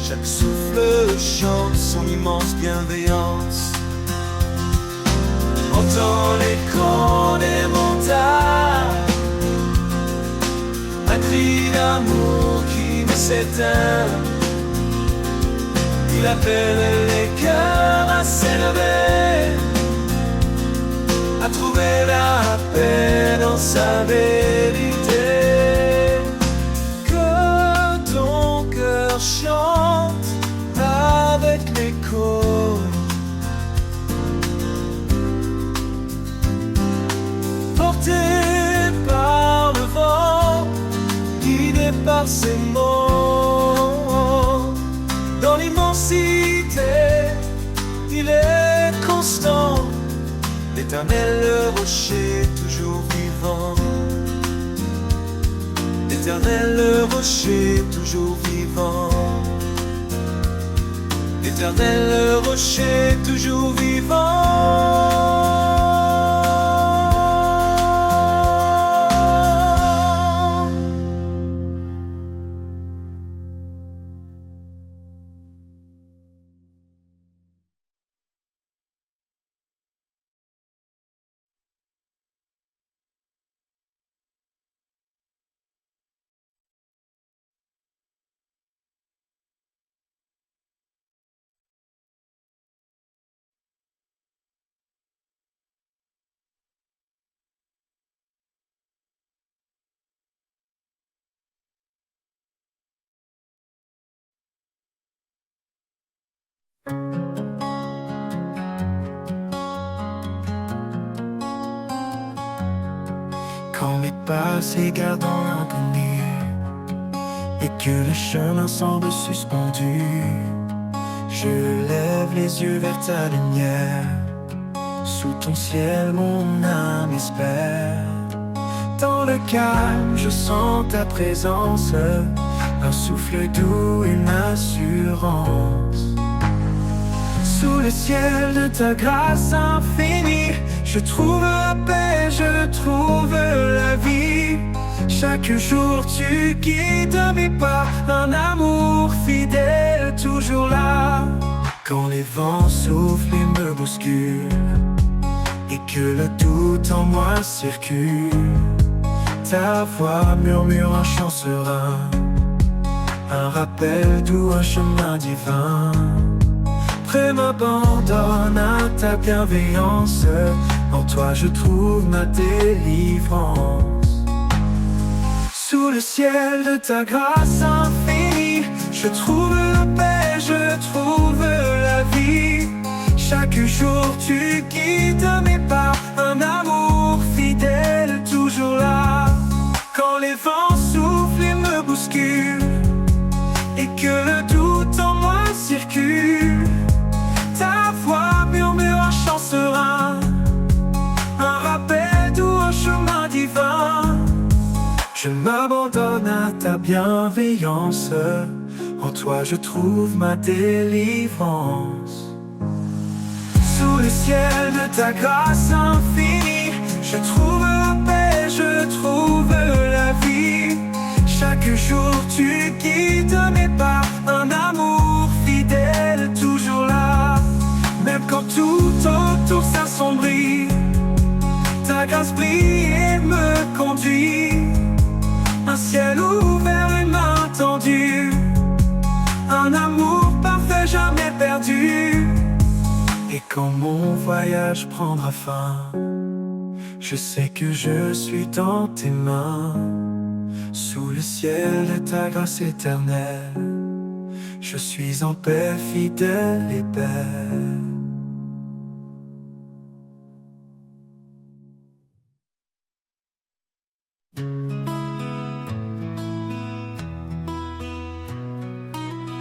Chaque souffle chante son immense bienveillance. Entends l'écho des montagnes, un cri d'amour qui ne s'éteint. Il appelle les cœurs à s'élever, à trouver la paix dans sa vérité. Que ton cœur chante avec l'écho, porté par le vent, guidé par ses mots. Dans l'immensité, il est constant, l'Éternel le rocher toujours vivant. L'Éternel le rocher toujours vivant. L'Éternel le rocher toujours vivant. Quand les pas s'égarent dans l'inconnu et que le chemin semble suspendu, je lève les yeux vers ta lumière. Sous ton ciel, mon âme espère. Dans le calme, je sens ta présence, un souffle doux, une assurance. Sous le ciel de ta grâce infinie, je trouve la paix, je trouve la vie. Chaque jour tu guides mes pas, un amour fidèle toujours là. Quand les vents soufflent et me bousculent, et que le doute en moi circule, ta voix murmure un chant serein, un rappel doux, un chemin divin. Près m'abandonne à ta bienveillance, en toi je trouve ma délivrance. Sous le ciel de ta grâce infinie, je trouve la paix, je trouve la vie. Chaque jour tu guides mes pas, un amour fidèle toujours là. Quand les vents soufflent et me bousculent, et que le doute en moi circule, ta voix murmure un chant serein, un rappel doux, un chemin divin. Je m'abandonne à ta bienveillance, En toi je trouve ma délivrance. Sous le ciel de ta grâce infinie, je trouve la paix, je trouve la vie. Chaque jour tu guides mes pas, un amour fidèle toujours là. Même quand tout autour s'assombrit, ta grâce brille et me conduit. Un ciel ouvert, une main tendue, un amour parfait jamais perdu. Et quand mon voyage prendra fin, je sais que je suis dans tes mains. Sous le ciel de ta grâce éternelle, je suis en paix, fidèle et belle.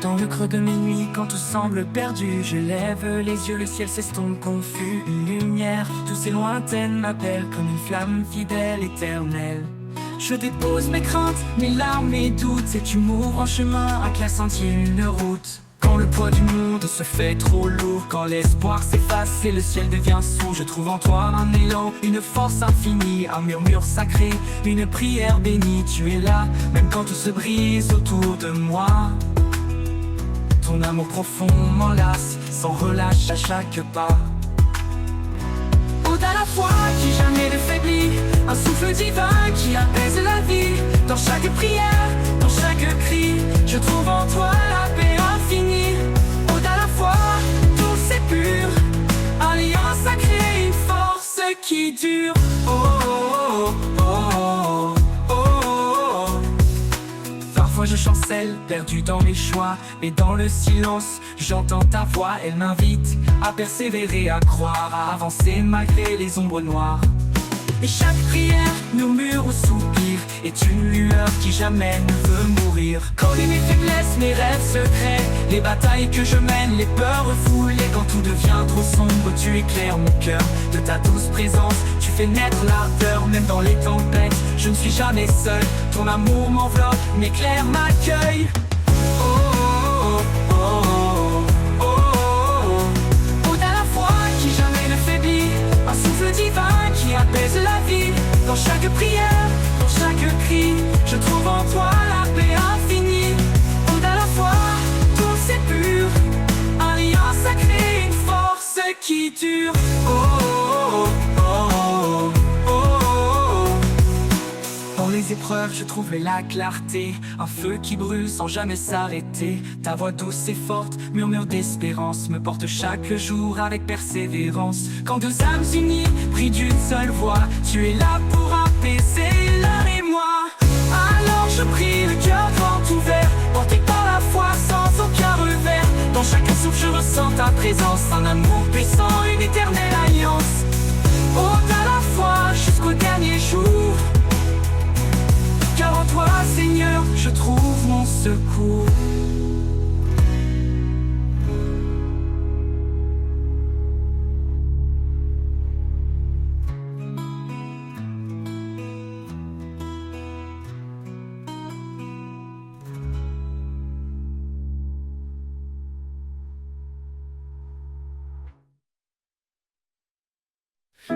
Dans le creux de mes nuits, quand tout semble perdu, je lève les yeux, le ciel s'estompe confus. Une lumière douce et lointaine m'appelle comme une flamme fidèle, éternelle. Je dépose mes craintes, mes larmes, mes doutes, et tu m'ouvres en chemin, un clair sentier, une route. Quand le poids du monde se fait trop lourd, quand l'espoir s'efface et le ciel devient sourd, je trouve en toi un élan, une force infinie, un murmure sacré, une prière bénie. Tu es là, même quand tout se brise autour de moi. Ton amour profond m'enlace, sans relâche à chaque pas. Ode à la foi qui jamais ne faiblit, un souffle divin qui apaise la vie. Dans chaque prière, dans chaque cri, je trouve en toi la paix infinie. Ode à la foi, douce et pure, un lien sacré, une force qui dure. Oh, oh, oh, oh, oh, oh. Parfois je chancelle, perdu dans mes choix, mais dans le silence, j'entends ta voix, elle m'invite à persévérer, à croire, à avancer malgré les ombres noires. Et chaque prière, murmure ou soupir est une lueur qui jamais ne veut mourir. Quand mes faiblesses, mes rêves secrets, les batailles que je mène, les peurs refoulées, quand tout devient trop sombre, tu éclaires mon cœur de ta douce présence. Tu fais naître l'ardeur, même dans les tempêtes, je ne suis jamais seul. Ton amour m'enveloppe, m'éclaire, m'accueille. Oh, oh, oh, oh, oh, oh. Ode à la foi qui jamais ne faiblit, un souffle divin qui apaise la vie. Dans chaque prière, dans chaque cri, je trouve en toi la paix infinie. Ode à la foi, douce et pure, un lien sacré, une force qui dure. Oh, oh, oh, oh, oh, oh. Dans les épreuves, je trouvais la clarté, un feu qui brûle sans jamais s'arrêter. Ta voix douce et forte, murmure d'espérance, me porte chaque jour avec persévérance. Quand deux âmes unies, pris d'une seule voix, tu es là pour apaiser l'un et moi. Alors je prie, le cœur grand ouvert, porté par la foi sans aucun revers. Dans chaque souffle je ressens ta présence, un amour puissant, une éternelle alliance. Ode à la foi jusqu'au dernier jour, car en toi, Seigneur, je trouve mon secours.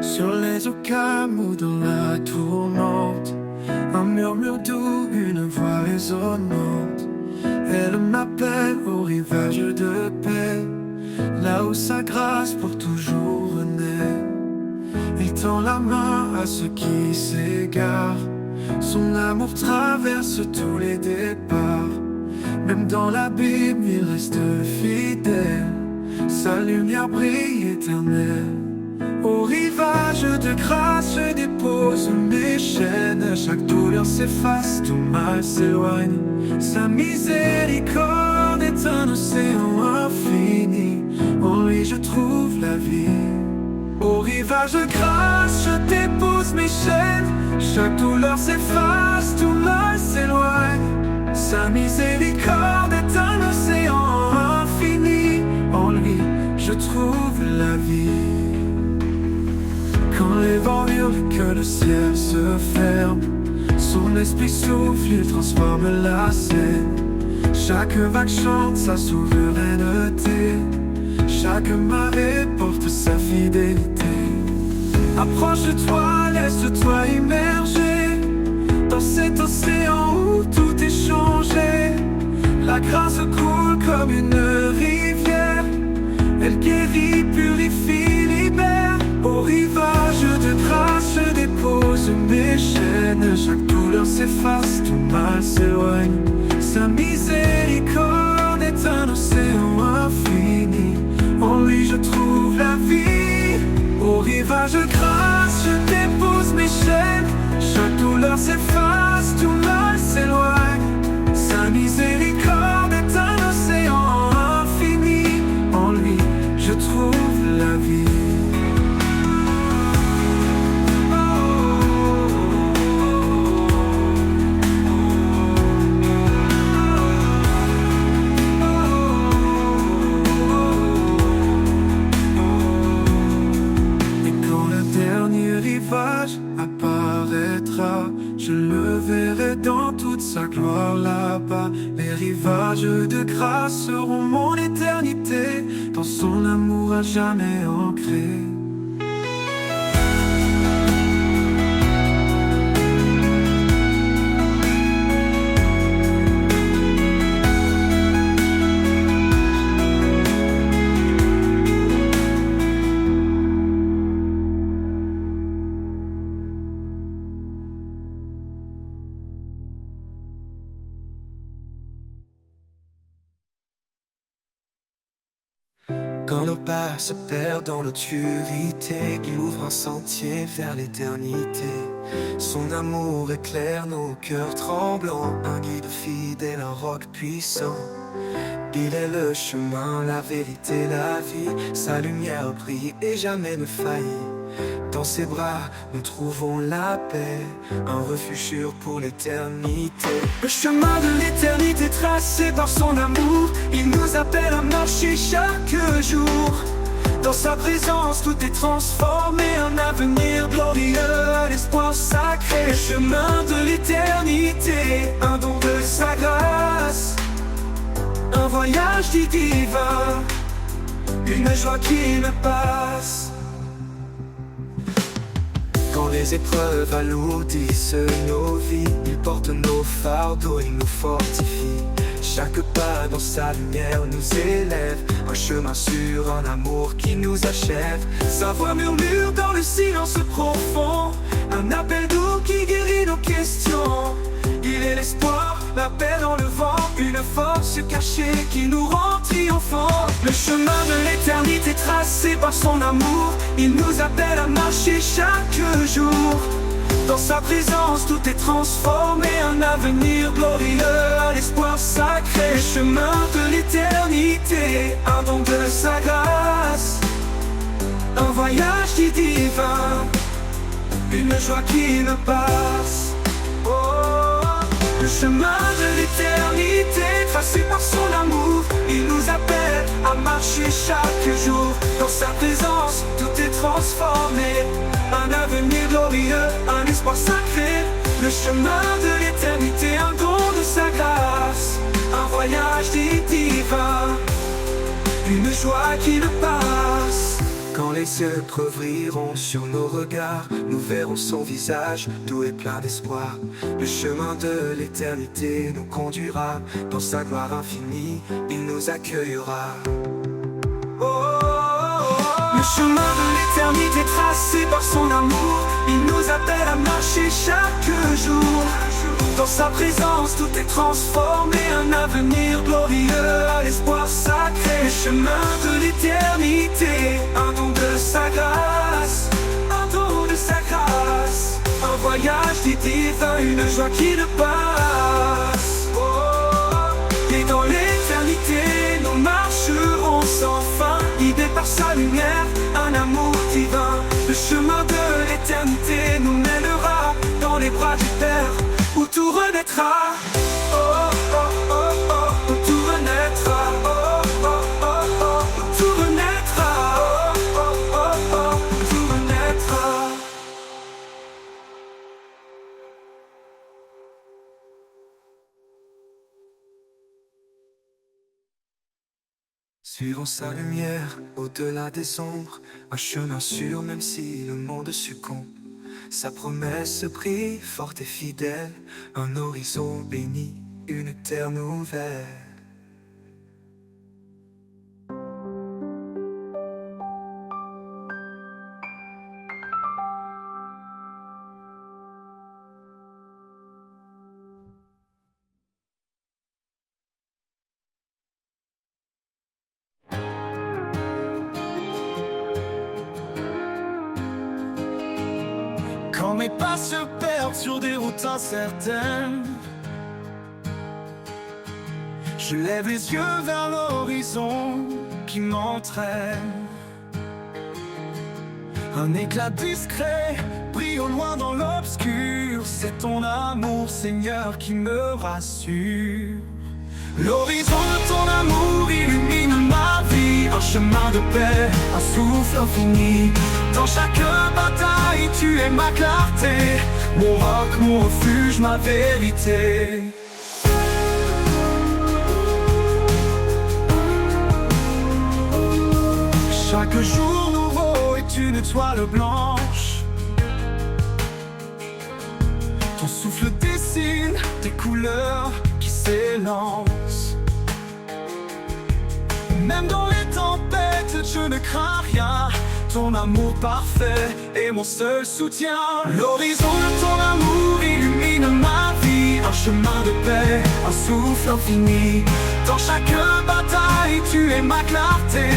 Sur les eaux calmes ou dans la tourmente, un murmure doux, une voix résonnante. Elle m'appelle au rivage de paix, là où sa grâce pour toujours renaît. Il tend la main à ceux qui s'égarent, son amour traverse tous les départs. Même dans l'abîme, il reste fidèle, sa lumière brille éternelle. Au rivage de grâce, je dépose mes chaînes. Chaque douleur s'efface, tout mal s'éloigne. Sa miséricorde est un océan infini, en lui je trouve la vie. Au rivage de grâce, je dépose mes chaînes. Chaque douleur s'efface, tout mal s'éloigne. Sa miséricorde est un océan infini, en lui je trouve la vie. Quand les vents hurlent, que le ciel se ferme, son esprit souffle, il transforme la scène. Chaque vague chante sa souveraineté, chaque marée porte sa fidélité. Approche de toi, laisse-toi immerger dans cet océan où tout est changé. La grâce coule comme une rivière, elle guérit, purifie, libère. Au rivage de grâce, je dépose mes chaînes. Chaque douleur s'efface, tout mal s'éloigne. Sa miséricorde est un océan infini, en lui je trouve la vie. Au rivage de grâce, je dépose mes chaînes. Chaque douleur s'efface, tout mal s'éloigne. Sa miséricorde est un océan infini, en lui je trouve la vie. Apparaîtra, je le verrai dans toute sa gloire là-bas. Les rivages de grâce seront mon éternité, dans son amour à jamais ancré. Quand nos pas se perdent dans l'obscurité, il ouvre un sentier vers l'éternité. Son amour éclaire nos cœurs tremblants, un guide fidèle, un roc puissant. Il est le chemin, la vérité, la vie. Sa lumière brille et jamais ne faillit. Dans ses bras, nous trouvons la paix, un refuge sûr pour l'éternité. Le chemin de l'éternité tracé par son amour, il nous appelle à marcher chaque jour. Dans sa présence, tout est transformé, un avenir glorieux, un espoir sacré. Le chemin de l'éternité, un don de sa grâce, un voyage dit divin, une joie qui ne passe. Quand les épreuves alourdissent nos vies, il porte nos fardeaux, il nous fortifie. Chaque pas dans sa lumière nous élève, un chemin sûr, un amour qui nous achève. Sa voix murmure dans le silence profond, un appel doux qui guérit nos questions. Il est l'espoir, la paix dans le vent, une force cachée qui nous rend triomphants. Le chemin de l'éternité tracé par son amour, il nous appelle à marcher chaque jour. Dans sa présence, tout est transformé, un avenir glorieux, un espoir sacré. Le chemin de l'éternité, un don de sa grâce, un voyage dit divin, une joie qui ne passe. Le chemin de l'éternité, tracé par son amour, il nous appelle à marcher chaque jour. Dans sa présence, tout est transformé, un avenir glorieux, un espoir sacré. Le chemin de l'éternité, un don de sa grâce, un voyage dit divin, une joie qui ne passe. Quand les yeux brilleront sur nos regards, nous verrons son visage doux et plein d'espoir. Le chemin de l'éternité nous conduira, dans sa gloire infinie, il nous accueillera. Le chemin de l'éternité tracé par son amour, il nous appelle à marcher chaque jour. Dans sa présence, tout est transformé, un avenir glorieux, un espoir sacré. Le chemin de l'éternité, un don de sa grâce, un don de sa grâce, un voyage dit divin, une joie qui ne passe. Et dans l'éternité, nous marcherons sans fin, guidés par sa lumière, un amour divin. Le chemin de l'éternité nous mènera dans les bras du Père, où tout renaîtra. Oh, oh, oh, oh, où tout renaîtra. Oh, oh, oh, oh, où tout renaîtra. Oh, oh, oh, oh, où tout renaîtra. Suivons sa lumière au-delà des ombres, un chemin sûr même si le monde succombe. Sa promesse brille forte et fidèle, un horizon béni, une terre nouvelle. Quand mes pas se perdent sur des routes incertaines, je lève les yeux vers l'horizon qui m'entraîne. Un éclat discret brille au loin dans l'obscur. C'est ton amour, Seigneur, qui me rassure. L'horizon de ton amour illumine ma vie. Un chemin de paix, un souffle infini. Dans chaque bataille, tu es ma clarté. Mon roc, mon refuge, ma vérité. Chaque jour nouveau est une étoile blanche. Ton souffle dessine des couleurs qui s'élancent. Même dans les tempêtes, je ne crains rien. Ton amour parfait est mon seul soutien. L'horizon de ton amour illumine ma vie. Un chemin de paix, un souffle infini. Dans chaque bataille, tu es ma clarté.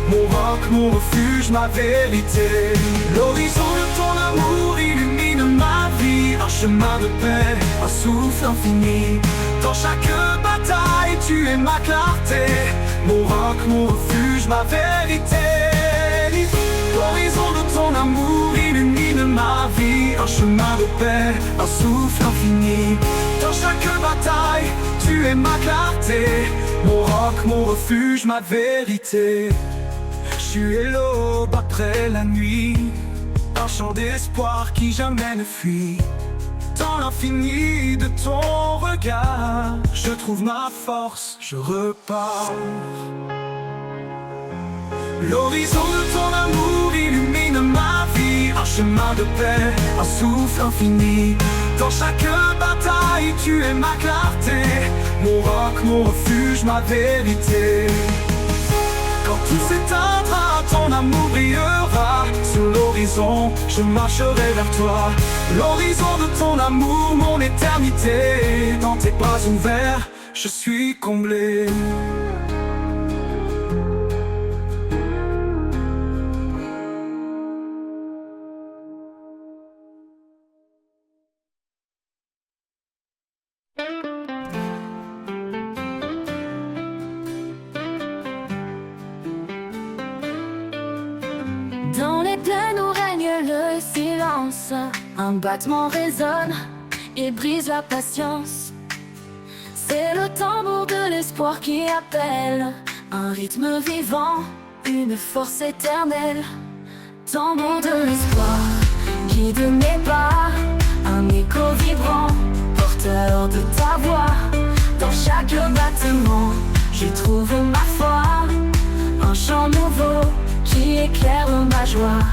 Mon roc, mon refuge, ma vérité. L'horizon de ton amour illumine ma vie. Un chemin de paix, un souffle infini. Dans chaque bataille, tu es ma clarté. Mon roc, mon refuge, ma vérité. L'horizon de ton amour illumine ma vie. Un chemin de paix, un souffle infini. Dans chaque bataille, tu es ma clarté. Mon roc, mon refuge, ma vérité. Tu es l'aube après la nuit, un chant d'espoir qui jamais ne fuit. Dans l'infini de ton regard, je trouve ma force, je repars. L'horizon de ton amour illumine ma vie. Un chemin de paix, un souffle infini. Dans chaque bataille, tu es ma clarté. Mon roc, mon refuge, ma vérité. Quand tout s'éteindra, ton amour brillera. Sur l'horizon, je marcherai vers toi. L'horizon de ton amour, mon éternité. Dans tes bras ouverts, je suis comblé. Dans les plaines où règne le silence, un battement résonne et brise la patience. C'est le tambour de l'espoir qui appelle, un rythme vivant, une force éternelle. Tambour de l'espoir, guide mes pas, un écho vibrant, porteur de ta voix. Dans chaque battement, j'y trouve ma foi, un chant nouveau qui éclaire ma joie.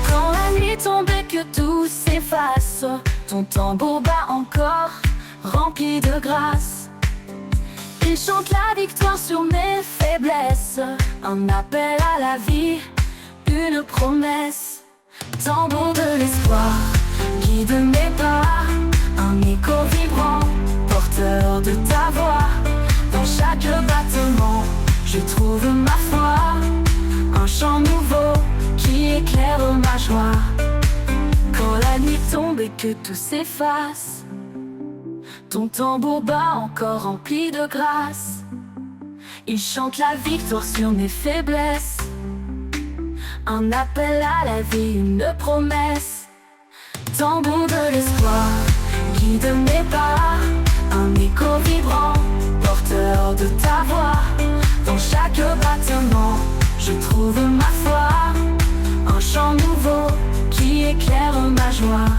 Quand la nuit tombe et que tout s'efface, ton tambour bat encore, rempli de grâce. Il chante la victoire sur mes faiblesses, un appel à la vie, une promesse. Tambour de l'espoir, guide mes pas, un écho vibrant, porteur de ta voix. Dans chaque battement, je trouve ma foi, un chant nouveau qui éclaire ma joie. Quand la nuit tombe et que tout s'efface, ton tambour bat encore rempli de grâce. Il chante la victoire sur mes faiblesses, un appel à la vie, une promesse. Tambour de l'espoir, guide mes pas, un écho vibrant, porteur de ta voix. Dans chaque battement, je trouve ma foi, un chant nouveau qui éclaire ma joie.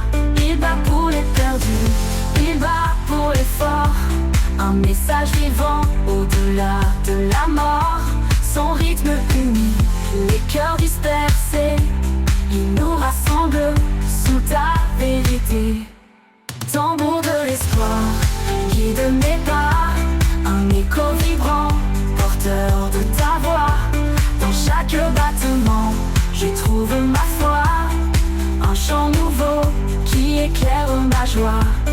Il bat pour les perdus, il bat pour les forts, un message vivant au-delà de la mort. rythme uni, les cœurs dispersés, ils nous rassemblent sous ta vérité. Tambour de l'espoir, guide mes pas, un écho vibrant, porteur de ta voix. Dans chaque battement, je trouve ma foi, un chant nouveau qui éclaire ma joie.